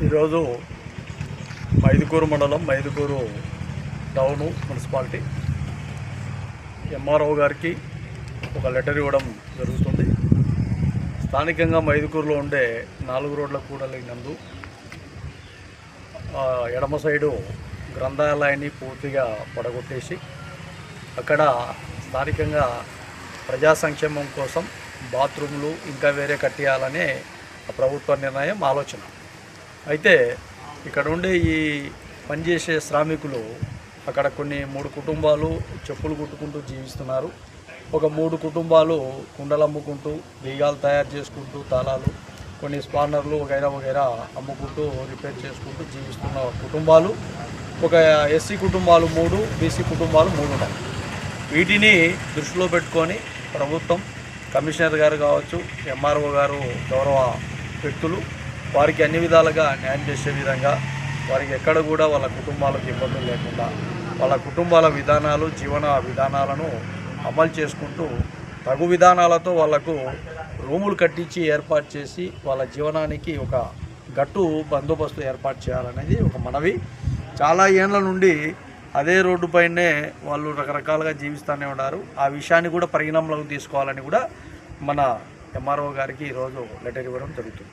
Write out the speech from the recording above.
ఈరోజు మైదుకూరు మండలం Mydukur town municipality MRO గారికి ఒక లెటర్ ఇవ్వడం జరుగుతుంది. స్థానికంగా మైదుకూరులో ఉండే 4 రోడ్ల కూడలి నందు ఎడమ సైడు గ్రంథాలయాన్ని పూర్తిగా పడగొట్టేసి అక్కడ స్థానికంగా ప్రజా సంక్షేమం కోసం బాత్రూములు ఇంకా వేరే కట్టియాలనే ప్రభుత్వ నిర్ణయం ఆలోచన. అయితే ఇక్కడ ఉండే ఈ పనిచేసే శ్రామికులు అక్కడ కొన్ని 3 కుటుంబాలు చెప్పులు కుట్టుకుంటూ జీవిస్తున్నారు. ఒక 3 కుటుంబాలు కుండలు అమ్ముకుంటూ బీగాలు తయారు చేసుకుంటూ తాళాలు కొన్ని స్పానర్లు వగైరా అమ్ముకుంటూ రిపేర్ చేసుకుంటూ జీవిస్తున్న కుటుంబాలు, ఒక ఎస్సీ కుటుంబాలు 3, బీసీ కుటుంబాలు 3 ఉన్నాయి. వీటిని దృష్టిలో పెట్టుకొని ప్రభుత్వం, కమిషనర్ గారు కావచ్చు, ఎంఆర్ఓ గారు గౌరవ వ్యక్తులు వారికి అన్ని విధాలుగా న్యాయం చేసే విధంగా, వారికి ఎక్కడ కూడా వాళ్ళ కుటుంబాలకు ఇబ్బందులు లేకుండా వాళ్ళ కుటుంబాల విధానాలు, జీవన విధానాలను అమలు చేసుకుంటూ తగు విధానాలతో వాళ్లకు రూములు కట్టించి ఏర్పాటు చేసి వాళ్ళ జీవనానికి ఒక గట్టు బందోబస్తు ఏర్పాటు చేయాలనేది ఒక మనవి. చాలా ఏళ్ల నుండి అదే రోడ్డుపైనే వాళ్ళు రకరకాలుగా జీవిస్తూనే ఉన్నారు. ఆ విషయాన్ని కూడా పరిగణనలోకి తీసుకోవాలని కూడా మన ఎంఆర్ఓ గారికి ఈరోజు లెటర్ ఇవ్వడం జరుగుతుంది.